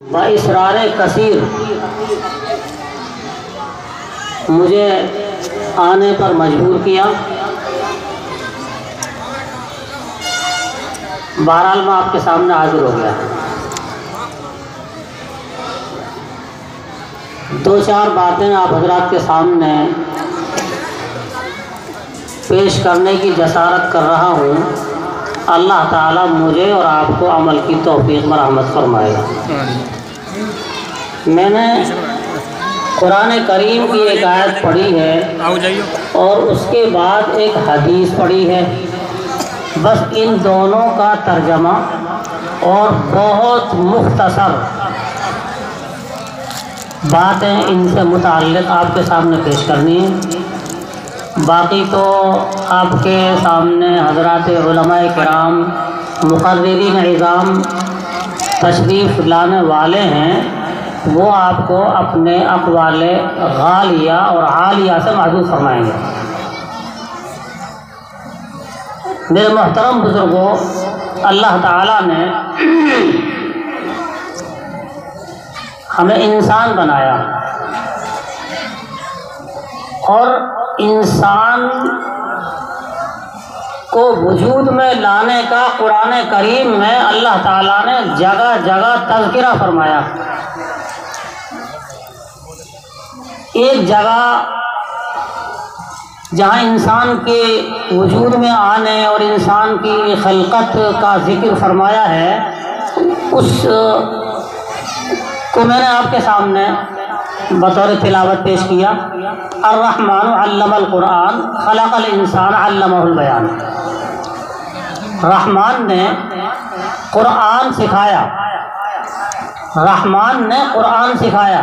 باسرار کثیر مجھے آنے پر مجبور کیا۔ بہرحال میں آپ کے سامنے حاضر ہو گیا۔ دو چار باتیں آپ حضرات کے سامنے پیش کرنے کی جسارت کر رہا ہوں۔ اللہ تعالیٰ مجھے اور آپ کو عمل کی توفیق مرحمت فرمائے گا۔ میں نے قرآن کریم کی ایک آیت پڑھی ہے اور اس کے بعد ایک حدیث پڑھی ہے، بس ان دونوں کا ترجمہ اور بہت مختصر باتیں ان سے متعلق آپ کے سامنے پیش کرنی ہے۔ باقی تو آپ کے سامنے حضرات علماء کرام مقررین نظام تشریف لانے والے ہیں، وہ آپ کو اپنے اقوال غالیہ اور عالیہ سے محظوظ فرمائیں گے۔ میرے محترم بزرگوں، اللہ تعالیٰ نے ہمیں انسان بنایا اور انسان کو وجود میں لانے کا قرآن کریم میں اللہ تعالیٰ نے جگہ جگہ تذکرہ فرمایا۔ ایک جگہ جہاں انسان کے وجود میں آنے اور انسان کی خلقت کا ذکر فرمایا ہے، اس کو میں نے آپ کے سامنے بطور تلاوت پیش کیا۔ الرحمن علم القرآن خلق الانسان علمہ البیان۔ رحمان نے قرآن سکھایا، رحمان نے قرآن سکھایا،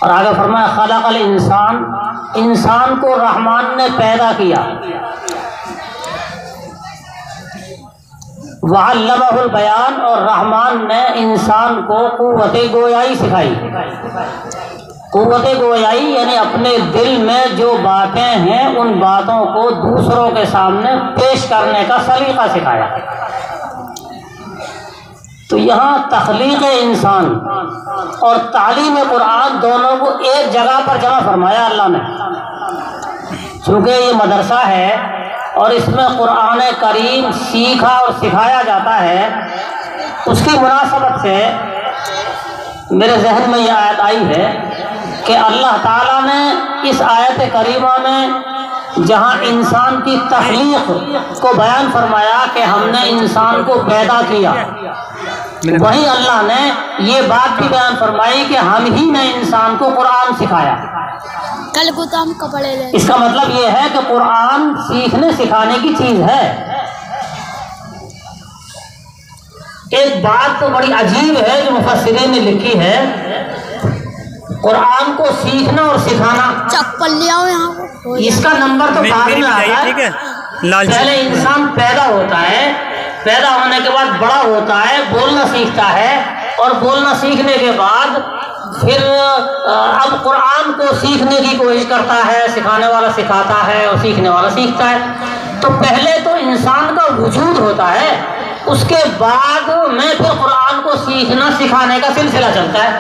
اور آگے فرمایا خلق الانسان، انسان کو رحمان نے پیدا کیا۔ وعلمہ البیان، اور رحمان نے انسان کو قوت گویائی سکھائی۔ قوت گویائی یعنی اپنے دل میں جو باتیں ہیں ان باتوں کو دوسروں کے سامنے پیش کرنے کا سلیقہ سکھایا۔ تو یہاں تخلیق انسان اور تعلیم قرآن دونوں کو ایک جگہ پر جمع فرمایا اللہ نے۔ چونکہ یہ مدرسہ ہے اور اس میں قرآن کریم سیکھا اور سکھایا جاتا ہے، اس کی مناسبت سے میرے ذہن میں یہ آیت آئی ہے کہ اللہ تعالیٰ نے اس آیت کریمہ میں جہاں انسان کی تخلیق کو بیان فرمایا کہ ہم نے انسان کو پیدا کیا، وہیں اللہ نے یہ بات بھی بیان فرمائی کہ ہم ہی نے انسان کو قرآن سکھایا۔ کل کو تو ہم کپڑے لیں۔ اس کا مطلب یہ ہے کہ قرآن سیکھنے سکھانے کی چیز ہے۔ ایک بات تو بڑی عجیب ہے جو مفسرین نے لکھی ہے، قرآن کو سیکھنا اور سکھانا، چپل لے آؤ یہاں، اس کا نمبر تو بعد میں آتا ہے۔ پہلے انسان پیدا ہوتا ہے، پیدا ہونے کے بعد بڑا ہوتا ہے، بولنا سیکھتا ہے، اور بولنا سیکھنے کے بعد پھر اب قرآن کو سیکھنے کی کوشش کرتا ہے، سکھانے والا سکھاتا ہے اور سیکھنے والا سیکھتا ہے۔ تو پہلے تو انسان کا وجود ہوتا ہے، اس کے بعد میں پھر قرآن کو سیکھنا سکھانے کا سلسلہ چلتا ہے۔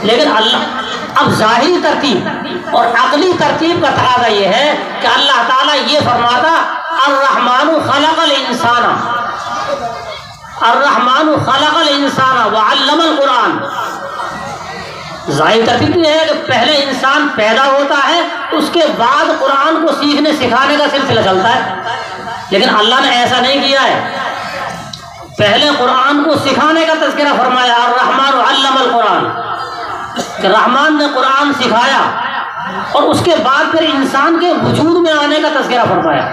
لیکن اللہ اب ظاہری ترتیب اور عقلی ترتیب کا تقاضا یہ ہے کہ اللہ تعالیٰ یہ فرماتا الرحمن خلق الانسان، الرحمن خلق الانسان وعلم القرآن۔ ظاہر ترتیب یہ ہے کہ پہلے انسان پیدا ہوتا ہے، اس کے بعد قرآن کو سیکھنے سکھانے کا سلسلہ چلتا ہے۔ لیکن اللہ نے ایسا نہیں کیا ہے، پہلے قرآن کو سکھانے کا تذکرہ فرمایا، الرحمن علم القرآن، کہ رحمان نے قرآن سکھایا، اور اس کے بعد پھر انسان کے وجود میں آنے کا تذکرہ فرمایا۔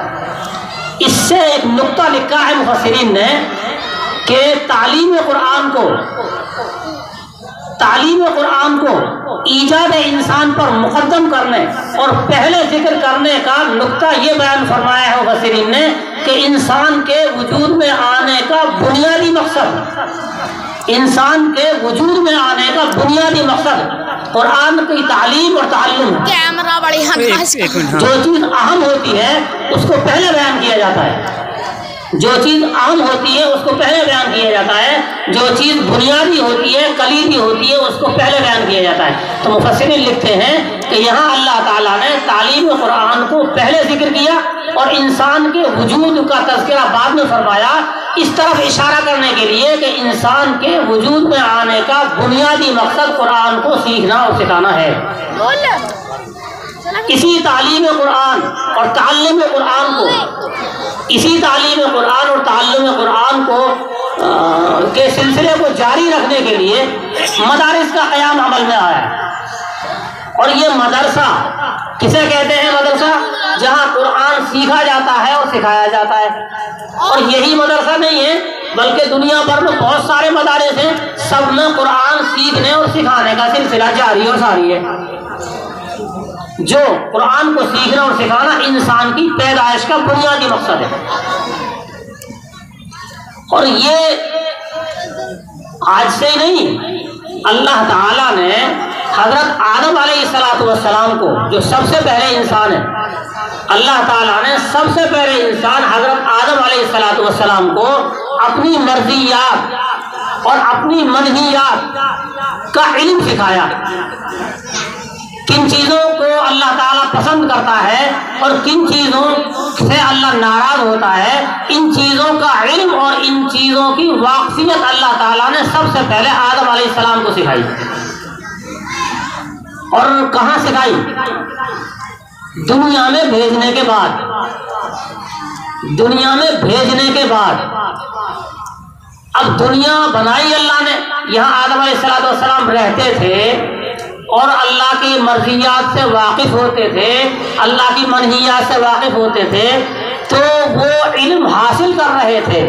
اس سے ایک نقطہ لکھا ہے مفسرین نے کہ تعلیم قرآن کو ایجاد انسان پر مقدم کرنے اور پہلے ذکر کرنے کا نقطہ یہ بیان فرمایا ہے مفسرین نے کہ انسان کے وجود میں آنے کا بنیادی مقصد، انسان کے وجود میں آنے کا بنیادی مقصد قرآن کی تعلیم اور تعلم ہے۔ کیمرہ بڑی جو چیز اہم ہوتی ہے اس کو پہلے بیان کیا جاتا ہے۔ جو چیز عام ہوتی ہے اس کو پہلے بیان کیا جاتا ہے، جو چیز بنیادی ہوتی ہے، کلیدی ہوتی ہے، اس کو پہلے بیان کیا جاتا ہے۔ تو مفسرین لکھتے ہیں کہ یہاں اللہ تعالیٰ نے تعلیم قرآن کو پہلے ذکر کیا اور انسان کے وجود کا تذکرہ بعد میں فرمایا، اس طرف اشارہ کرنے کے لیے کہ انسان کے وجود میں آنے کا بنیادی مقصد قرآن کو سیکھنا اور سکھانا ہے۔ اسی تعلیم قرآن اور تعلم قرآن کو، اسی تعلیم قرآن اور تعلم قرآن کو کے سلسلے کو جاری رکھنے کے لیے مدارس کا قیام عمل میں آیا ہے۔ اور یہ مدرسہ کسے کہتے ہیں؟ مدرسہ جہاں قرآن سیکھا جاتا ہے اور سکھایا جاتا ہے۔ اور یہی مدرسہ نہیں ہے بلکہ دنیا بھر میں بہت سارے مدارس ہیں، سب میں قرآن سیکھنے اور سکھانے کا سلسلہ جاری اور ساری ہے۔ جو قرآن کو سیکھنا اور سکھانا انسان کی پیدائش کا بنیادی مقصد ہے۔ اور یہ آج سے نہیں، اللہ تعالیٰ نے حضرت آدم علیہ السلام کو، جو سب سے پہلے انسان ہے، اللہ تعالیٰ نے سب سے پہلے انسان حضرت آدم علیہ السلام کو اپنی مرضیات اور اپنی منہیات کا علم سکھایا۔ کن چیزوں کو اللہ تعالیٰ پسند کرتا ہے اور کن چیزوں سے اللہ ناراض ہوتا ہے، ان چیزوں کا علم اور ان چیزوں کی واقفیت اللہ تعالیٰ نے سب سے پہلے آدم علیہ السلام کو سکھائی۔ اور کہاں سکھائی؟ دنیا میں بھیجنے کے بعد۔ دنیا میں بھیجنے کے بعد اب دنیا بنائی اللہ نے، یہاں آدم علیہ السلام رہتے تھے اور اللہ کی مرضیات سے واقف ہوتے تھے، اللہ کی منہیات سے واقف ہوتے تھے، تو وہ علم حاصل کر رہے تھے۔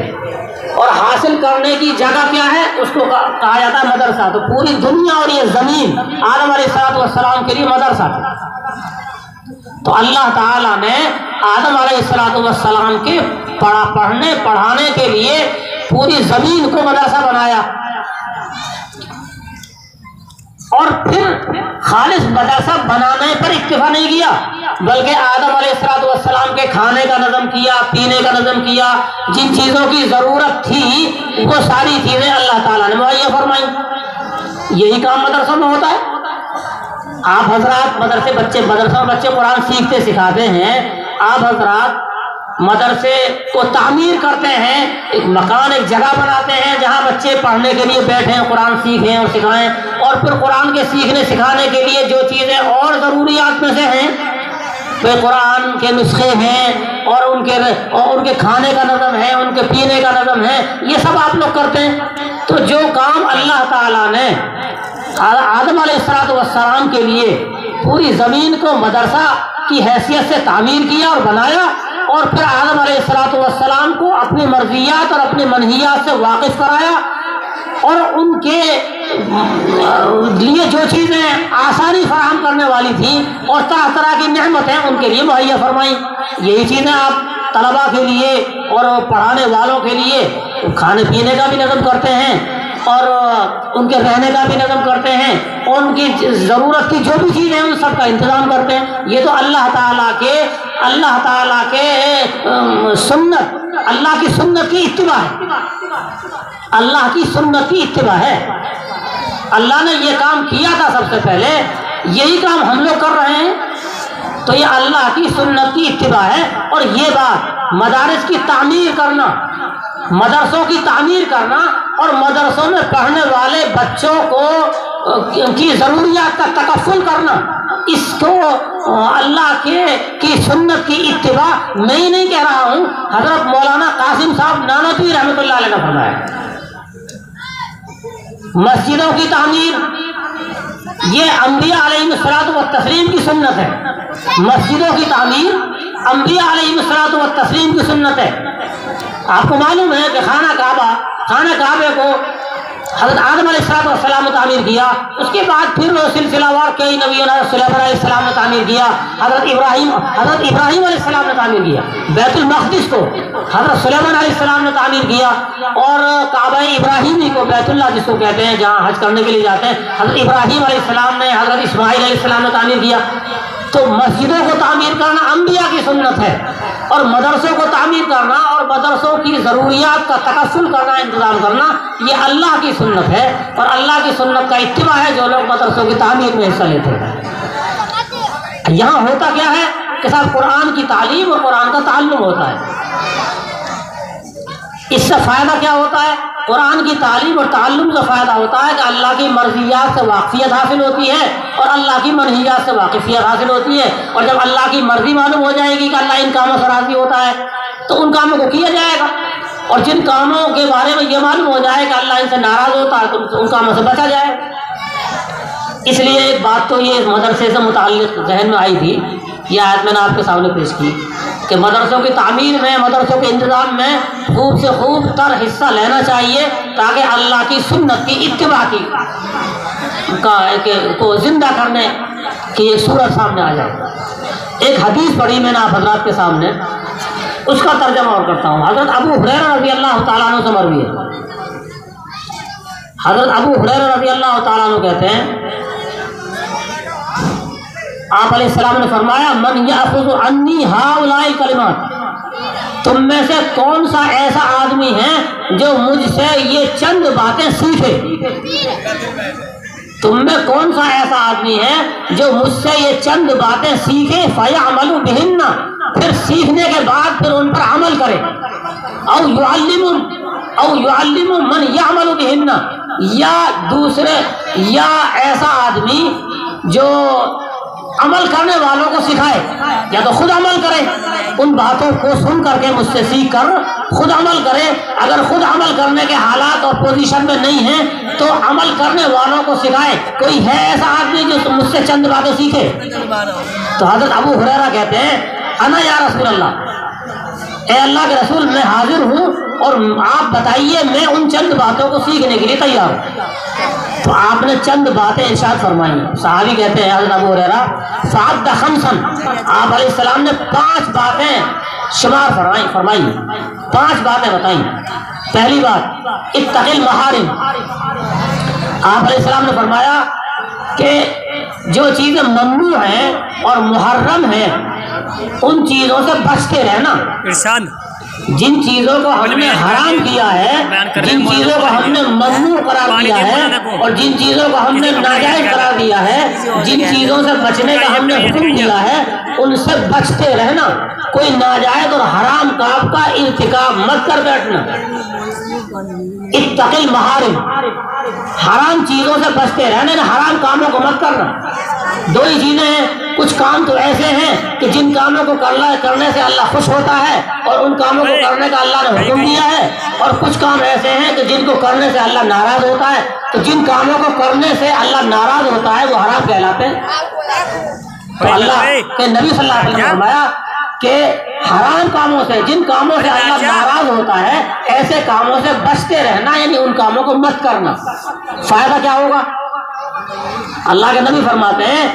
اور حاصل کرنے کی جگہ کیا ہے؟ اس کو کہا جاتا ہے مدرسہ۔ تو پوری دنیا اور یہ زمین آدم علیہ السلام کے لیے مدرسہ تھا۔ تو اللہ تعالیٰ نے آدم علیہ السلام کے پڑھنے پڑھانے کے لیے پوری زمین کو مدرسہ بنایا۔ اور پھر خالص مدرسہ بنانے پر اکتفا نہیں کیا، بلکہ آدم علیہ السلام کے کھانے کا نظم کیا، پینے کا نظم کیا، جن چیزوں کی ضرورت تھی وہ ساری چیزیں اللہ تعالیٰ نے مہیا فرمائی۔ یہی کام مدرسوں میں ہوتا ہے۔ آپ حضرات مدرسوں میں بچے قرآن سیکھتے سکھاتے ہیں، آپ حضرات مدرسے کو تعمیر کرتے ہیں، ایک مکان ایک جگہ بناتے ہیں جہاں بچے پڑھنے کے لیے بیٹھیں، قرآن سیکھیں اور سکھائیں۔ اور پھر قرآن کے سیکھنے سکھانے کے لیے جو چیزیں اور ضروریات میں سے ہیں، پھر قرآن کے نسخے ہیں اور ان کے کھانے کا نظم ہے، ان کے پینے کا نظم ہے، یہ سب آپ لوگ کرتے ہیں۔ تو جو کام اللہ تعالیٰ نے آدم علیہ السلام کے لیے پوری زمین کو مدرسہ کی حیثیت سے تعمیر کیا اور بنایا، اور پھر آدم علیہ السلام کو اپنی مرضیات اور اپنی منہیات سے واقف کرایا، اور ان کے لیے جو چیزیں آسانی فراہم کرنے والی تھیں اور طرح طرح کی نعمتیں ان کے لیے مہیا فرمائی۔ یہی چیزیں آپ طلباء کے لیے اور پڑھانے والوں کے لیے کھانے پینے کا بھی نظم کرتے ہیں اور ان کے رہنے کا بھی نظم کرتے ہیں، اور ان کی ضرورت کی جو بھی چیزیں ہیں ان سب کا انتظام کرتے ہیں۔ یہ تو اللہ تعالیٰ کے سنت، اللہ کی سنت کی اتباع ہے، اللہ کی سنت کی اتباع ہے۔ اللہ نے یہ کام کیا تھا سب سے پہلے، یہی کام ہم لوگ کر رہے ہیں، تو یہ اللہ کی سنت کی اتباع ہے۔ اور یہ بات مدارس کی تعمیر کرنا، مدرسوں کی تعمیر کرنا اور مدرسوں میں پڑھنے والے بچوں کو کی ضروریات کا تکفل کرنا، اس کو اللہ کی سنت کی اتباع میں ہی نہیں کہہ رہا ہوں، حضرت مولانا قاسم صاحب نانوتوی رحمۃ اللہ علیہ نے فرمایا۔ مسجدوں کی تعمیر یہ انبیاء علیہ الصلوۃ والتسلیم کی سنت ہے۔ مسجدوں کی تعمیر انبیاء علیہ الصلوۃ والتسلیم کی سنت ہے۔ آپ کو معلوم ہے کہ خانہ کعبے کو حضرت آدم علیہ السلام نے تعمیر کیا، اس کے بعد پھر وہ سلسلہ وار کئی نبیوں نے، سلیمان علیہ السلام نے تعمیر کیا، حضرت ابراہیم علیہ السلام نے تعمیر کیا، بیت المقدس کو حضرت سلیمان علیہ السلام نے تعمیر کیا، اور کعبہ ابراہیمی کو بیت اللہ جس کو کہتے ہیں جہاں حج کرنے کے لیے جاتے ہیں، حضرت ابراہیم علیہ السلام نے، حضرت اسماعیل علیہ السلام نے تعمیر کیا۔ تو مسجدوں کو تعمیر کرنا انبیاء کی سنت ہے۔ اور مدرسوں کو تعمیر کرنا اور مدرسوں کی ضروریات کا تکفل کرنا، انتظام کرنا، یہ اللہ کی سنت ہے اور اللہ کی سنت کا اتباع ہے جو لوگ مدرسوں کی تعمیر میں حصہ لیتے ہیں۔ یہاں ہوتا کیا ہے کہ صاحب قرآن کی تعلیم اور قرآن کا تعلم ہوتا ہے۔ اس سے فائدہ کیا ہوتا ہے؟ قرآن کی تعلیم اور تعلم سے فائدہ ہوتا ہے کہ اللہ کی مرضیات سے واقفیت حاصل ہوتی ہے اور اللہ کی منہیات سے واقفیت حاصل ہوتی ہے، اور جب اللہ کی مرضی معلوم ہو جائے گی کہ اللہ ان کاموں سے راضی ہوتا ہے تو ان کاموں کو کیا جائے گا، اور جن کاموں کے بارے میں یہ معلوم ہو جائے کہ اللہ ان سے ناراض ہوتا ہے تو ان کاموں سے بچا جائے گا۔ اس لیے ایک بات تو یہ مدرسے سے متعلق ذہن میں آئی تھی، یہ آیت میں نے آپ کے سامنے پیش کی کہ مدرسوں کی تعمیر میں، مدرسوں کے انتظام میں خوب سے خوب تر حصہ لینا چاہیے تاکہ اللہ کی سنت کی اتباع کو زندہ کرنے کی ایک صورت سامنے آ جائے۔ ایک حدیث پڑھی میں نے آپ حضرات کے سامنے، اس کا ترجمہ اور کرتا ہوں۔ حضرت ابو ہریرہ رضی اللہ تعالیٰ عنہ سے مروی ہے۔ حضرت ابو ہریرہ رضی اللہ تعالیٰ عنہ کہتے ہیں آپ علیہ السلام نے فرمایا من یأخذ عنی ہؤلاء الکلمات، تم میں سے کون سا ایسا آدمی ہے جو مجھ سے یہ چند باتیں سیکھے؟ تم میں کون سا ایسا آدمی ہے جو مجھ سے یہ چند باتیں سیکھے فیعمل بہن، پھر سیکھنے کے بعد پھر ان پر عمل کرے، او یعلم من یعمل بہن، یا دوسرے یا ایسا آدمی جو عمل کرنے والوں کو سکھائے، یا تو خود عمل کرے، ان باتوں کو سن کر کے مجھ سے سیکھ کر خود عمل کرے، اگر خود عمل کرنے کے حالات اور پوزیشن میں نہیں ہیں تو عمل کرنے والوں کو سکھائے۔ کوئی ہے ایسا آدمی جو مجھ سے چند باتیں سیکھے؟ تو حضرت ابو ہریرہ کہتے ہیں انا یا رسول اللہ، اے اللہ کے رسول میں حاضر ہوں اور آپ بتائیے میں ان چند باتوں کو سیکھنے کے لیے تیار ہوں۔ تو آپ نے چند باتیں ارشاد فرمائی۔ صحابی کہتے ہیں حضرت ابو ہریرہ فعد خمسا، آپ علیہ السلام نے 5 باتیں شمار فرمائی، 5 باتیں بتائیں۔ پہلی بات اتق المحارم، آپ علیہ السلام نے فرمایا کہ جو چیزیں ممنوع ہیں اور محرم ہیں ان چیزوں سے بچتے رہنا۔ جن چیزوں کو ہم نے حرام کیا ہے، جن چیزوں کو ہم نے ممنوع قرار دیا ہے اور جن چیزوں کو ہم نے ناجائز قرار دیا ہے، جن چیزوں سے بچنے کا ہم نے حکم دیا ہے ان سے بچتے رہنا۔ کوئی ناجائز اور حرام کام کا ارتکاب مت کر بیٹھنا۔ اتق المحارم، حرام چیزوں سے بچتے رہنا، حرام کاموں کو مت کرنا۔ 2 ہی چیزیں ہیں، کچھ کام تو ایسے ہیں کہ جن کاموں کو کرنے سے اللہ خوش ہوتا ہے اور ان کاموں کو کرنے کا اللہ نے حکم دیا ہے، اور کچھ کام ایسے ہیں کہ جن کو کرنے سے اللہ ناراض ہوتا ہے، تو جن کاموں کو کرنے سے اللہ ناراض ہوتا ہے وہ حرام کہلاتے ہیں۔ تو اللہ کے نبی صلی اللہ علیہ وسلم نے فرمایا کہ حرام کاموں سے، جن کاموں سے اللہ ناراض ہوتا ہے ایسے کاموں سے بچتے رہنا، یعنی ان کاموں کو مت کرنا۔ فائدہ کیا ہوگا؟ اللہ کے نبی فرماتے ہیں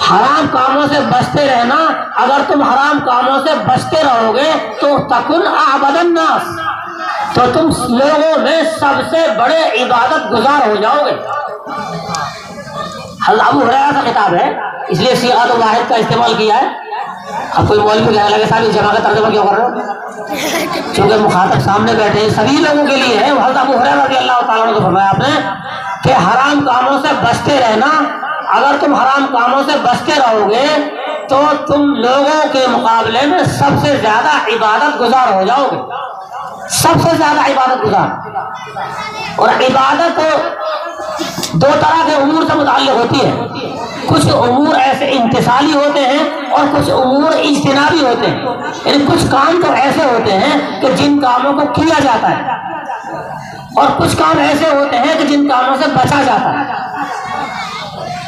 حرام کاموں سے بچتے رہنا، اگر تم حرام کاموں سے بچتے رہو گے تو تکن اعبد الناس، تو تم لوگوں میں سب سے بڑے عبادت گزار ہو جاؤ گے۔ حضرت ابو ہریرہ کا خطاب ہے، اس لیے صیغۃ واحد کا استعمال کیا ہے۔ اب کوئی مولوی کہنے لگے صاحب اس جگہ کا ترجمہ کیوں کر رہے ہو؟ کیونکہ مخاطب سامنے بیٹھے ہیں، سبھی لوگوں کے لیے ہے۔ حضرت ابو ہریرہ رضی اللہ تعالیٰ عنہ کو فرمایا آپ نے کہ حرام کاموں سے بچتے رہنا، اگر تم حرام کاموں سے بچتے رہو گے تو تم لوگوں کے مقابلے میں سب سے زیادہ عبادت گزار ہو جاؤ گے، سب سے زیادہ عبادت گزار۔ اور عبادت 2 طرح کے امور سے متعلق ہوتی ہے، کچھ امور ایسے انتصالی ہوتے ہیں اور کچھ امور اجتنابی ہوتے ہیں، یعنی کچھ کام تو ایسے ہوتے ہیں کہ جن کاموں کو کیا جاتا ہے اور کچھ کام ایسے ہوتے ہیں کہ جن کاموں سے بچا جاتا ہے۔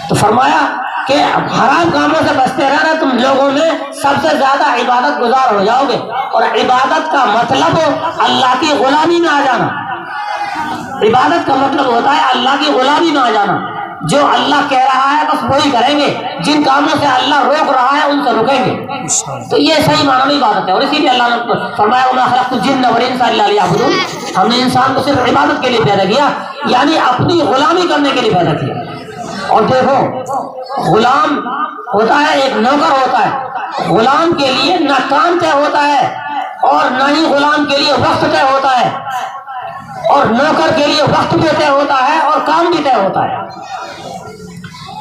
تو فرمایا کہ حرام کاموں سے بچتے رہنا، تم لوگوں میں سب سے زیادہ عبادت گزار ہو جاؤ گے۔ اور عبادت کا مطلب اللہ کی غلامی میں آ جانا، عبادت کا مطلب ہوتا ہے اللہ کی غلامی میں آ جانا۔ جو اللہ کہہ رہا ہے بس وہی کریں گے، جن کاموں سے اللہ روک رہا ہے ان سے رکیں گے۔ تو یہ صحیح معنی میں عبادت ہے، اور اسی لیے اللہ نے فرمایا وَمَا خَلَقْتُ الْجِنَّ وَالْإِنسَ إِلَّا لِيَعْبُدُونِ، ہم نے انسان کو صرف عبادت کے لیے پیدا کیا، یعنی اپنی غلامی کرنے کے لیے پیدا کیا۔ اور دیکھو غلام ہوتا ہے، ایک نوکر ہوتا ہے، غلام کے لیے نہ کام طے ہوتا ہے اور نہ ہی غلام کے لیے وقت طے ہوتا ہے، اور نوکر کے لیے وقت بھی طے ہوتا ہے اور کام بھی طے ہوتا ہے۔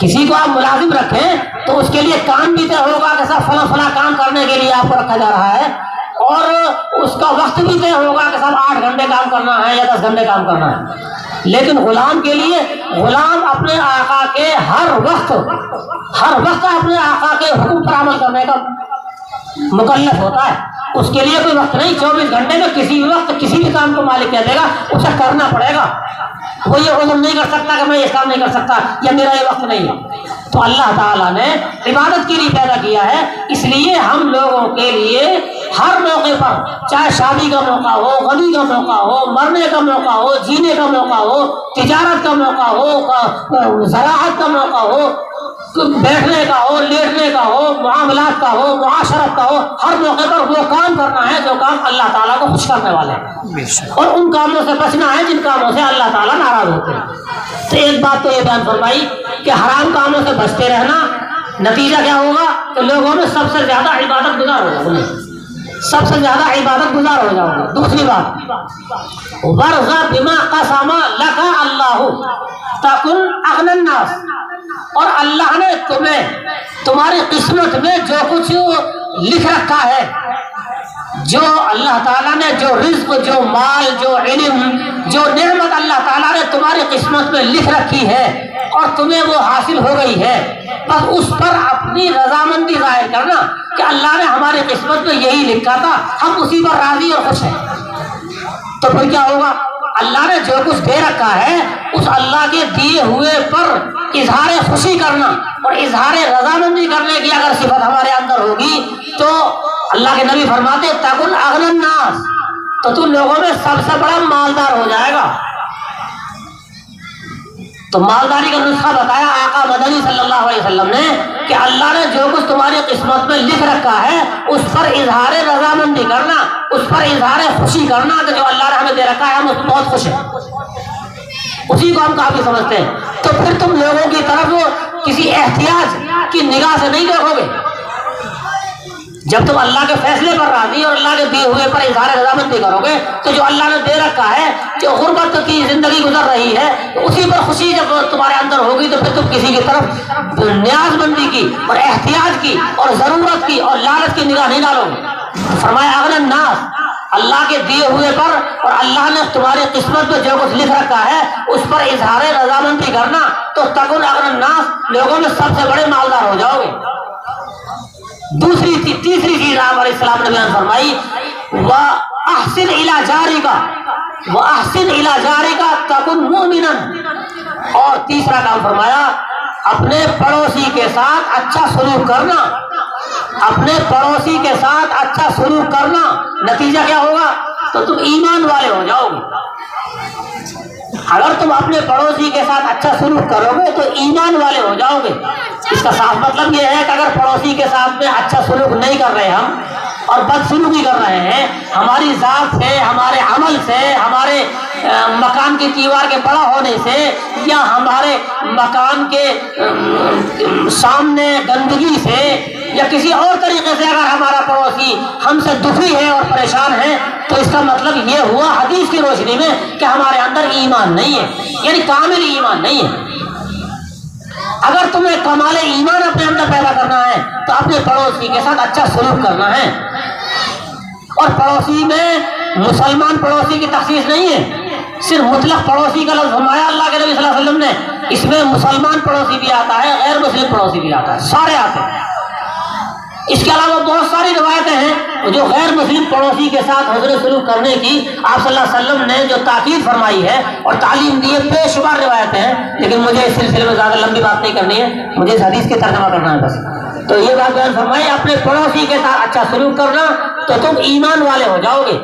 کسی کو آپ ملازم رکھیں تو اس کے لیے کام بھی طے ہوگا کہ صاحب فلاں فلاں کام کرنے کے لیے آپ کو رکھا جا رہا ہے، اور اس کا وقت بھی طے ہوگا کہ صاحب 8 گھنٹے کام کرنا ہے یا 10 گھنٹے کام کرنا ہے۔ لیکن غلام کے لیے، غلام اپنے آقا کے ہر وقت اپنے آقا کے حکم پر عمل کرنے کا مکلف ہوتا ہے۔ اس کے لیے کوئی وقت نہیں، 24 گھنٹے میں کسی بھی وقت کسی بھی کام کو مالک کہہ دے گا اسے کرنا پڑے گا۔ وہ یہ عذر نہیں کر سکتا کہ میں یہ کام نہیں کر سکتا یا میرا یہ وقت نہیں ہے۔ تو اللہ تعالیٰ نے عبادت کے لیے پیدا کیا ہے، اس لیے ہم لوگوں کے لیے ہر موقع پر، چاہے شادی کا موقع ہو، غمی کا موقع ہو، مرنے کا موقع ہو، جینے کا موقع ہو، تجارت کا موقع ہو، زراعت کا موقع ہو، بیٹھنے کا ہو، لیٹنے کا ہو، معاملات کا ہو، معاشرت کا ہو، ہر موقع پر وہ کام کرنا ہے جو کام اللہ تعالیٰ کو خوش کرنے والے ہیں، اور ان کاموں سے بچنا ہے جن کاموں سے اللہ تعالیٰ ناراض ہوتے ہیں۔ تو ایک بات تو یہ بیان فرمائی کہ حرام کاموں سے بچتے رہنا، نتیجہ کیا ہوگا کہ لوگوں میں سب سے زیادہ عبادت گزار ہو جاؤ گے، سب سے زیادہ عبادت گزار ہو جاؤ گے۔ دوسری بات، ورضا بما قسم لک اللہ تکن اغنی الناس، اور اللہ نے تمہیں تمہاری قسمت میں جو کچھ لکھ رکھا ہے، جو اللہ تعالیٰ نے جو رزق، جو مال، جو علم، جو نعمت اللہ تعالیٰ نے تمہاری قسمت میں لکھ رکھی ہے اور تمہیں وہ حاصل ہو گئی ہے، بس اس پر اپنی رضامندی ظاہر کرنا کہ اللہ نے ہماری قسمت میں یہی لکھا تھا، ہم اسی پر راضی اور خوش ہیں۔ تو پھر کیا ہوگا؟ اللہ نے جو کچھ دے رکھا ہے اس اللہ کے دیے ہوئے پر اظہار خوشی کرنا اور اظہار رضامندی کرنے کی اگر صفت ہمارے اندر ہوگی تو اللہ کے نبی فرماتے تکن اغنی الناس، تو تم لوگوں میں سب سے بڑا مالدار ہو جائے گا۔ تو مالداری کا نسخہ بتایا آقا مدنی صلی اللہ علیہ وسلم نے کہ اللہ نے جو کچھ تمہاری قسمت میں لکھ رکھا ہے اس پر اظہار رضامندی کرنا، اس پر اظہار خوشی کرنا کہ جو اللہ نے ہمیں دے رکھا ہے ہم اس پر بہت خوش ہیں، اسی کو ہم کافی سمجھتے ہیں۔ تو پھر تم لوگوں کی طرف کسی احتیاج کی نگاہ سے نہیں دیکھو گے۔ جب تم اللہ کے فیصلے پر راضی اور اللہ کے دیے ہوئے پر اظہار رضامندی کرو گے تو جو اللہ نے دے رکھا ہے، جو غربت کی زندگی گزر رہی ہے، اسی پر خوشی جب تمہارے اندر ہوگی تو پھر تم کسی کی طرف نیاز مندی کی اور احتیاج کی اور ضرورت کی اور لالچ کی نگاہ نہیں ڈالو گے۔ فرمایا اغنی الناس، اللہ کے دیے ہوئے پر اور اللہ نے تمہاری قسمت میں جو کچھ لکھ رکھا ہے اس پر اظہار رضامندی کرنا تو تکن اغنی الناس، لوگوں میں سب سے بڑے مالدار ہو جاؤ گے۔ تیسری چیز آپ علیہ السلام نے بیان فرمائی، وَأَحْسِنْ إِلَىٰ جَارِكَ وَأَحْسِنْ إِلَىٰ جَارِكَ تَكُنْ مُؤْمِنًا، اور تیسرا کام فرمایا اپنے پڑوسی کے ساتھ اچھا سلوک کرنا، اپنے پڑوسی کے ساتھ اچھا سلوک کرنا، نتیجہ کیا ہوگا؟ تو تم ایمان والے ہو جاؤ گے۔ اگر تم اپنے پڑوسی کے ساتھ اچھا سلوک کرو گے تو ایمان والے ہو جاؤ گے۔ اس کا صاف مطلب یہ ہے کہ اگر پڑوسی کے ساتھ میں اچھا سلوک نہیں کر رہے ہم اور بد سلوکی کر رہے ہیں، ہماری ذات سے، ہمارے عمل سے، ہمارے مکان کی دیوار کے بڑا ہونے سے یا ہمارے مکان کے سامنے گندگی سے یا کسی اور طریقے سے اگر ہمارا پڑوسی ہم سے دکھی ہے اور پریشان ہے تو اس کا مطلب یہ ہوا حدیث کی روشنی میں کہ ہمارے اندر ایمان نہیں ہے، یعنی کامل ایمان نہیں ہے۔ اگر تمہیں کمال ایمان اپنے اندر پیدا کرنا ہے تو اپنے پڑوسی کے ساتھ اچھا سلوک کرنا ہے، اور پڑوسی میں مسلمان پڑوسی کی تخصیص نہیں ہے، صرف مطلق پڑوسی کا لفظ فرمایا اللہ کے نبی صلی اللہ علیہ وسلم نے، اس میں مسلمان پڑوسی بھی آتا ہے، غیر مسلم پڑوسی بھی آتا ہے، سارے آتے ہیں۔ اس کے علاوہ بہت ساری روایتیں ہیں جو غیر مسلم پڑوسی کے ساتھ حسن سلوک کرنے کی آپ صلی اللہ علیہ وسلم نے جو تاکید فرمائی ہے اور تعلیم دی ہے، بے شمار روایتیں ہیں، لیکن مجھے اس سلسلے میں زیادہ لمبی بات نہیں کرنی ہے، مجھے اس حدیث کی ترجمہ کرنا ہے بس۔ تو یہ بات بیان فرمائی اپنے پڑوسی کے ساتھ اچھا سلوک کرنا تو تم ایمان والے ہو جاؤ گے۔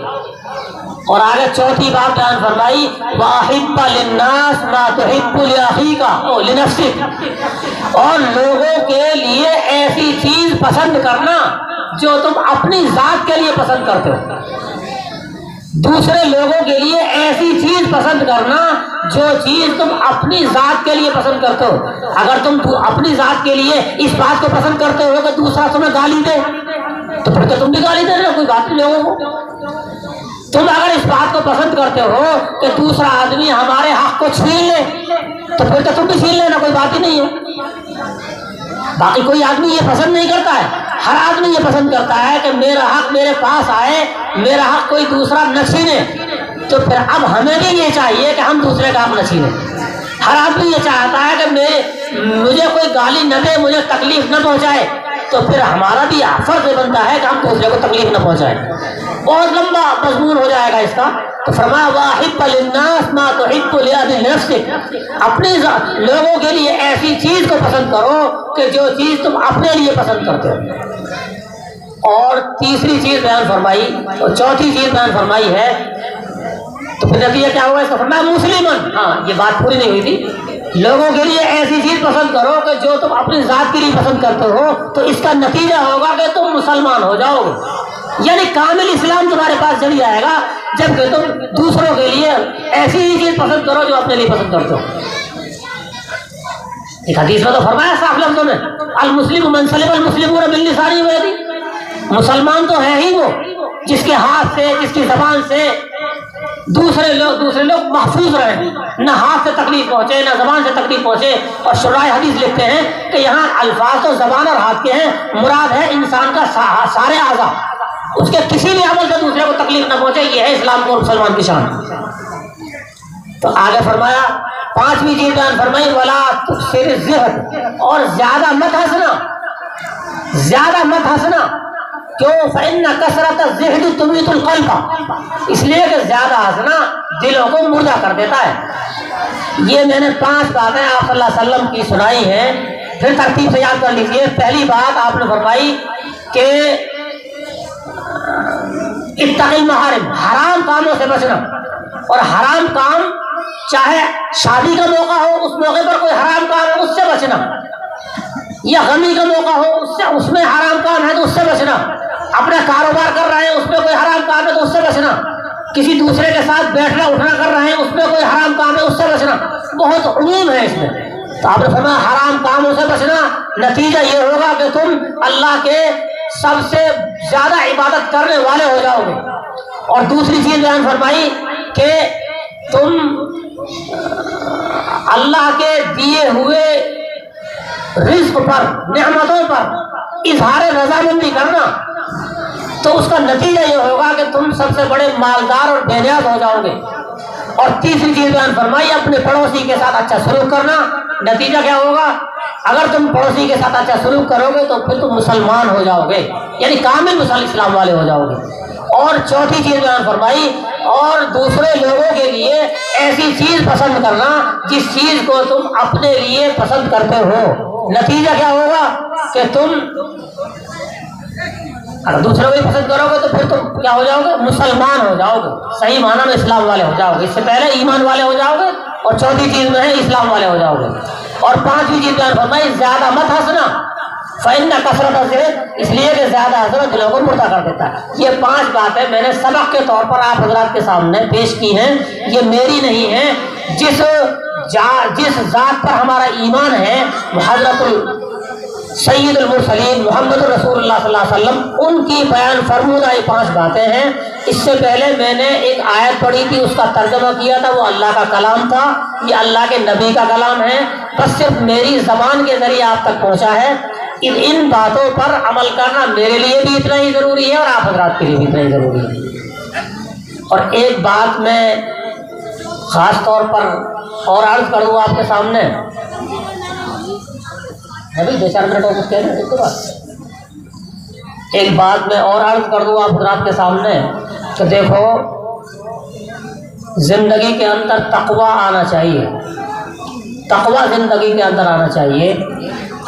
اور آگے چوتھی بات بیان فرمائی، وَأَحِبَّ لِلنَّاسِ مَا تُحِبُّ لِأَخِيكَ لِنَفْسِكَ، اور لوگوں کے لیے ایسی چیز پسند کرنا جو تم اپنی ذات کے لیے پسند کرتے ہو، دوسرے لوگوں کے لیے ایسی چیز پسند کرنا جو چیز تم اپنی ذات کے لیے پسند کرتے ہو، اگر تم اپنی ذات کے لیے اس بات کو پسند کرتے ہو کہ دوسرا تمہیں گالی دے تو پھر تو تم بھی گالی دے رہے ہو، کوئی بات نہیں لوگوں کو۔ تم اگر اس بات کو پسند کرتے ہو کہ دوسرا آدمی ہمارے حق کو چھین لے تو پھر تو تم بھی چھین لینا، کوئی بات ہی نہیں ہے۔ باقی کوئی آدمی یہ پسند نہیں کرتا ہے، ہر آدمی یہ پسند کرتا ہے کہ میرا حق میرے پاس آئے، میرا حق کوئی دوسرا نہ چھینے۔ تو پھر اب ہمیں بھی یہ چاہیے کہ ہم دوسرے کا حق نہ چھینیں۔ ہر آدمی یہ چاہتا ہے کہ مجھے کوئی گالی نہ دے، مجھے تکلیف نہ پہنچائے، تو پھر ہمارا بھی فرض بنتا ہے کہ ہم دوسرے کو تکلیف نہ پہنچائیں۔ بہت لمبا مضمون ہو جائے گا اس کا، تو فرمایا واحب للناس ما تحب لنفسک، اپنے لوگوں کے لیے ایسی چیز کو پسند کرو کہ جو چیز تم اپنے لیے پسند کرتے ہو۔ اور تیسری چیز بیان فرمائی اور چوتھی چیز بیان فرمائی ہے، تو پھر نتیجہ کیا ہوا اس کا؟ فرمایا مسلمن، ہاں یہ بات پوری نہیں ہوئی تھی، لوگوں کے لیے ایسی چیز پسند کرو کہ جو تم اپنی ذات کے لیے پسند کرتے ہو، تو اس کا نتیجہ ہوگا کہ تم مسلمان ہو جاؤ گے، یعنی کامل اسلام تمہارے پاس چلی جائے گا جب کہ تم دوسروں کے لیے ایسی ہی چیز پسند کرو جو اپنے لیے پسند کرتے ہو۔ ایک حدیث میں تو فرمایا صاف لفظوں میں، المسلم من سلم المسلمون من لسانہ و یدہ، مسلمان تو ہے ہی وہ جس کے ہاتھ سے، جس کی زبان سے دوسرے لوگ محفوظ رہیں، نہ ہاتھ سے تکلیف پہنچے نہ زبان سے تکلیف پہنچے۔ اور شرائع حدیث لکھتے ہیں کہ یہاں الفاظ تو زبان اور ہاتھ کے ہیں، مراد ہے انسان کا سارے اعضاء، اس کے کسی بھی عمل سے دوسرے کو تکلیف نہ پہنچے، یہ ہے اسلام کو مسلمان کی شان۔ تو آگے فرمایا پانچویں چیز بیان فرمائی ولا تکثر الزہد، اور زیادہ مت ہنسنا، زیادہ مت ہنسنا، کیوں؟ فإن کثرت الزہد تمیت القلب، اس لیے کہ زیادہ ہنسنا دلوں کو مردہ کر دیتا ہے۔ یہ میں نے 5 باتیں آپ صلی اللہ علیہ وسلم کی سنائی ہیں، پھر ترتیب سے یاد کر لیجیے۔ پہلی بات آپ نے فرمائی کہ اتقی المحارم، حرام کاموں سے بچنا، اور حرام کام چاہے شادی کا موقع ہو، اس موقع پر کوئی حرام کام ہے اس سے بچنا، یا غمی کا موقع ہو اس میں حرام کام ہے تو اس سے بچنا، اپنا کاروبار کر رہے ہیں اس میں کوئی حرام کام ہے تو اس سے بچنا، کسی دوسرے کے ساتھ بیٹھنا اٹھنا کر رہے ہیں اس میں کوئی حرام کام ہے اس سے بچنا، بہت عموم ہے اس میں۔ تو آپ نے فرمایا حرام کاموں سے بچنا، نتیجہ یہ ہوگا کہ تم اللہ کے سب سے زیادہ عبادت کرنے والے ہو جاؤ گے۔ اور دوسری چیز بیان فرمائی کہ تم اللہ کے دیے ہوئے رزق پر، نعمتوں پر اظہار رضامندی کرنا، تو اس کا نتیجہ یہ ہوگا کہ تم سب سے بڑے مالدار اور بے نیاز ہو جاؤ گے۔ اور تیسری چیز بیان فرمائی اپنے پڑوسی کے ساتھ اچھا سلوک کرنا، نتیجہ کیا ہوگا؟ اگر تم پڑوسی کے ساتھ اچھا سلوک کرو گے تو پھر تم مسلمان ہو جاؤ گے، یعنی کامل اسلام والے ہو جاؤ گے۔ اور چوتھی چیز بیان فرمائی اور دوسرے لوگوں کے لیے ایسی چیز پسند کرنا جس چیز کو تم اپنے لیے پسند کرتے ہو، نتیجہ کیا ہوگا کہ تم اگر دوسروں کو پسند کرو گے تو پھر تم کیا ہو جاؤ گے؟ مسلمان ہو جاؤ گے، صحیح معنی میں اسلام والے ہو جاؤ گے۔ اس سے پہلے ایمان والے ہو جاؤ گے، اور چوتھی چیز میں ہے اسلام والے ہو جاؤ گے۔ اور پانچویں چیز بیان فرمائی زیادہ مت ہنسنا، فإن کثرت الزہد، اس لیے کہ زیادہ ہنسنا دلوں کو مردہ کر دیتا ہے۔ یہ 5 باتیں میں نے سبق کے طور پر آپ حضرات کے سامنے پیش کی ہیں، یہ میری نہیں ہے، جس ذات پر ہمارا ایمان ہے حضرت سید المرسلین محمد رسول اللہ صلی اللہ علیہ وسلم، ان کی بیان فرمودہ یہ 5 باتیں ہیں۔ اس سے پہلے میں نے ایک آیت پڑھی تھی، اس کا ترجمہ کیا تھا، وہ اللہ کا کلام تھا، یہ اللہ کے نبی کا کلام ہے، بس صرف میری زبان کے ذریعے آپ تک پہنچا ہے۔ ان باتوں پر عمل کرنا میرے لیے بھی اتنا ہی ضروری ہے اور آپ حضرات کے لیے بھی اتنا ہی ضروری ہے۔ اور ایک بات میں خاص طور پر اور عرض کروں آپ کے سامنے، ابھی 2-4 منٹ اور کچھ کہہ رہے ہیں، ایک بات میں اور عرض کر دوں آپ حضرات کے سامنے کہ دیکھو زندگی کے اندر تقویٰ آنا چاہیے، تقویٰ زندگی کے اندر آنا چاہیے۔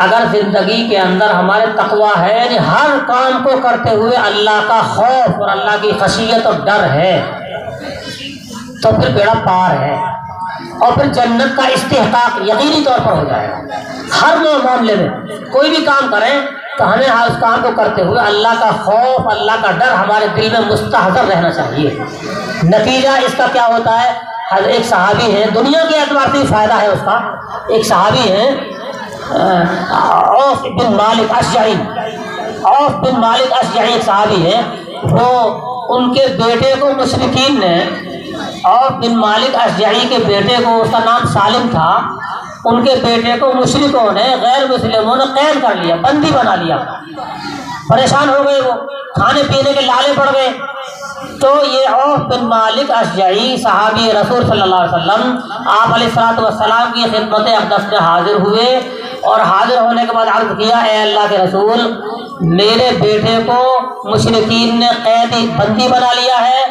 اگر زندگی کے اندر ہمارے تقویٰ ہے، یعنی ہر کام کو کرتے ہوئے اللہ کا خوف اور اللہ کی خشیت اور ڈر ہے، تو پھر بیڑا پار ہے، اور پھر جنت کا استحقاق یقینی طور پر ہو جائے گا۔ ہر معاملے میں کوئی بھی کام کریں تو ہمیں اس کام کو کرتے ہوئے اللہ کا خوف، اللہ کا ڈر ہمارے دل میں مستحضر رہنا چاہیے۔ نتیجہ اس کا کیا ہوتا ہے ایک صحابی ہے, دنیا کے اعتبار سے فائدہ ہے اس کا, ایک صحابی ہے عوف بن مالک اشجعی, عوف بن مالک اشجعی ایک صحابی ہے. وہ ان کے بیٹے کو مشرکین نے, عوف بن مالک اشجعی کے بیٹے کو, اس کا نام سالم تھا, ان کے بیٹے کو مشرکوں نے, غیر مسلموں نے قید کر لیا, بندی بنا لیا. پریشان ہو گئے, وہ کھانے پینے کے لالے پڑ گئے. تو یہ عوف بن مالک اشجعی صحابی رسول صلی اللہ علیہ وسلم آپ علیہ الصلوۃ والسلام کی خدمت اقدس میں حاضر ہوئے, اور حاضر ہونے کے بعد عرض کیا, اے اللہ کے رسول, میرے بیٹے کو مشرکین نے قیدی بندی بنا لیا ہے,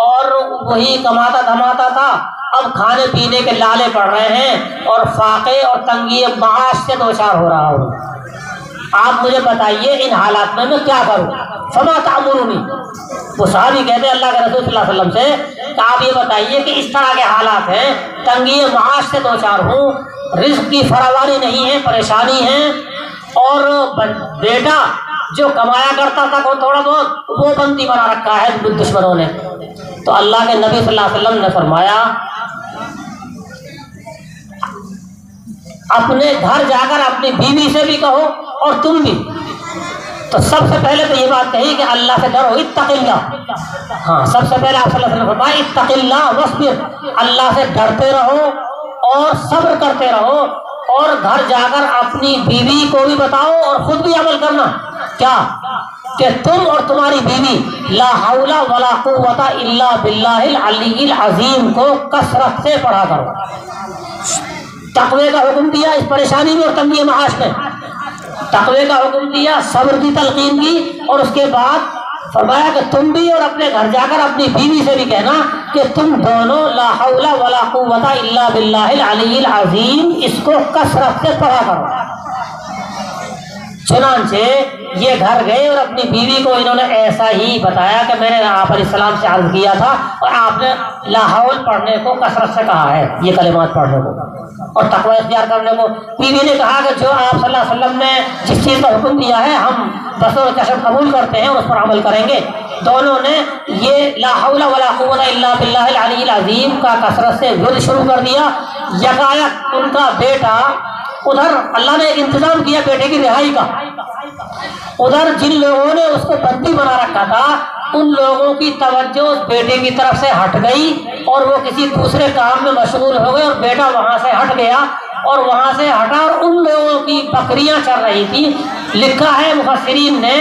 اور وہی کماتا دھماتا تھا, اب کھانے پینے کے لالے پڑ رہے ہیں, اور فاقے اور تنگی معاش سے دوچار ہو رہا ہوں. آپ مجھے بتائیے ان حالات میں کیا کروں؟ فما تأمرونی. وہ صحابی کہتے ہیں اللہ کے رسول صلی اللہ علیہ وسلم سے کہ آپ یہ بتائیے کہ اس طرح کے حالات ہیں, تنگی معاش سے دوچار ہوں, رزق کی فراوانی نہیں ہے, پریشانی ہے, اور بیٹا جو کمایا کرتا تھا تھوڑا بہت وہ بندی بنا رکھا ہے دشمنوں نے. تو اللہ کے نبی صلی اللہ علیہ وسلم نے فرمایا, اپنے گھر جا کر اپنی بیوی سے بھی کہو اور تم بھی. تو سب سے پہلے تو یہ بات کہی کہ اللہ سے ڈرو, اتق اللہ. ہاں, سب سے پہلے آپ صلی اللہ علیہ وسلم نے فرمایا اتق اللہ واصبر, اللہ سے ڈرتے رہو اور صبر کرتے رہو, اور گھر جا کر اپنی بیوی کو بھی بتاؤ اور خود بھی عمل کرنا. کیا کہ تم اور تمہاری بیوی لا حول ولا قوت الا باللہ العلی العظیم کو کثرت سے پڑھا کرو. تقوی کا حکم دیا اس پریشانی میں اور تنگی معاش میں, تقوی کا حکم دیا, صبر کی تلقین کی, اور اس کے بعد فرمایا کہ تم بھی اور اپنے گھر جا کر اپنی بیوی سے بھی کہنا کہ تم دونوں لا حول ولا قوت الا باللہ العلی العظیم اس کو کثرت سے پڑھا کرو. چنانچہ یہ گھر گئے اور اپنی بیوی کو انہوں نے ایسا ہی بتایا کہ میں نے آپ علیہ السلام سے عرض کیا تھا, اور آپ نے لا حول پڑھنے کو کثرت سے کہا ہے, یہ کلمات پڑھنے کو اور تقوی اختیار کرنے کو. بیوی نے کہا کہ جو آپ صلی اللہ علیہ وسلم نے جس چیز کا حکم دیا ہے ہم بسور چشم قبول کرتے ہیں اور اس پر عمل کریں گے. دونوں نے یہ لا حول ولا قوت الا باللہ العلی العظیم کا کثرت سے ورد شروع کر دیا. یکایک ان کا بیٹا, ادھر اللہ نے ایک انتظام کیا بیٹے کی رہائی کا, ادھر جن لوگوں نے اس کو بندی بنا رکھا تھا ان لوگوں کی توجہ اس بیٹے کی طرف سے ہٹ گئی, اور وہ کسی دوسرے کام میں مشغول ہو گئے, اور بیٹا وہاں سے ہٹ گیا, اور وہاں سے ہٹا اور ان لوگوں کی بکریاں چل رہی تھی. لکھا ہے مفسرین نے,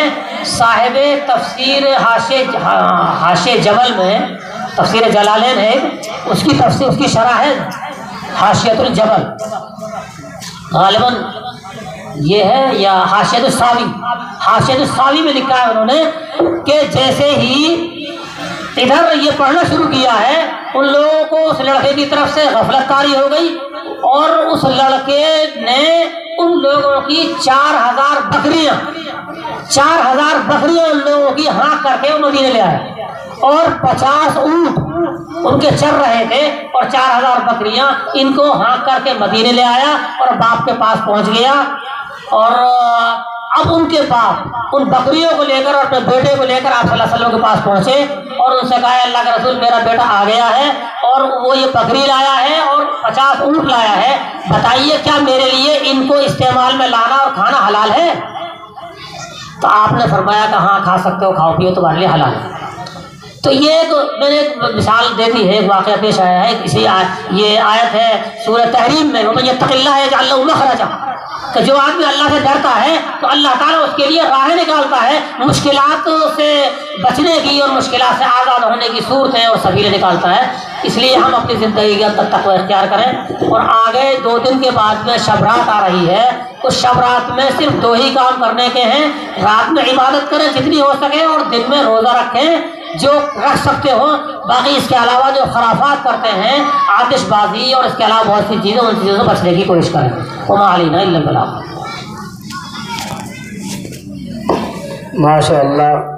صاحب تفسیر حاشیہ جبل میں, تفسیر جلالین ہے اس کی تفسیر, اس کی شرح ہے حاشیۃ الجبل, غالباً یہ ہے یا حاشیۃ الساوی. حاشیۃ الساوی میں لکھا ہے انہوں نے کہ جیسے ہی ادھر یہ پڑھنا شروع کیا ہے ان لوگوں کو اس لڑکے کی طرف سے غفلت طاری ہو گئی, اور اس لڑکے نے ان لوگوں کی 4000 بکریاں ان لوگوں کی ہانک کر کے مدینے لے آئے, اور 50 اونٹ ان کے چر رہے تھے, اور 4000 بکریاں ان کو ہانک کر کے مدینے لے آیا اور باپ کے پاس پہنچ گیا. اور اب ان کے باپ ان بکریوں کو لے کر اور اپنے بیٹے کو لے کر آپ صلی اللہ علیہ وسلم کے پاس پہنچے, اور ان سے کہا اللہ کے رسول میرا بیٹا آ گیا ہے اور وہ یہ بکری لایا ہے اور 50 اونٹ لایا ہے, بتائیے کیا میرے لیے ان کو استعمال میں لانا اور کھانا حلال ہے؟ تو آپ نے فرمایا کہ ہاں کھا سکتے ہو, کھاؤ پیو تمہارے لیے حلال ہے. تو یہ تو میں نے ایک مثال دے دی ہے, ایک واقعہ پیش آیا ہے. اسی یہ آیت ہے سورہ تحریم میں, وَمَن يَتَّقِ اللَّهَ يَجْعَل لَّهُ مَخْرَجًا, کہ جو آدمی اللہ سے ڈرتا ہے تو اللہ تعالیٰ اس کے لیے راہیں نکالتا ہے, مشکلات سے بچنے کی اور مشکلات سے آزاد ہونے کی صورتیں اور سبیلیں نکالتا ہے. اس لیے ہم اپنی زندگی کا تقوی اختیار کریں. اور آگے 2 دن کے بعد میں شب رات آ رہی ہے, اس شب رات میں صرف 2 ہی کام کرنے کے ہیں. رات میں عبادت کریں جتنی ہو سکے, اور دن میں روزہ رکھیں جو رکھ سکتے ہو. باقی اس کے علاوہ جو خرافات کرتے ہیں, آتش بازی اور اس کے علاوہ بہت سی چیزیں, ان چیزوں سے بچنے کی کوشش کریں. وما علینا الا البلاغ. ماشاء اللہ.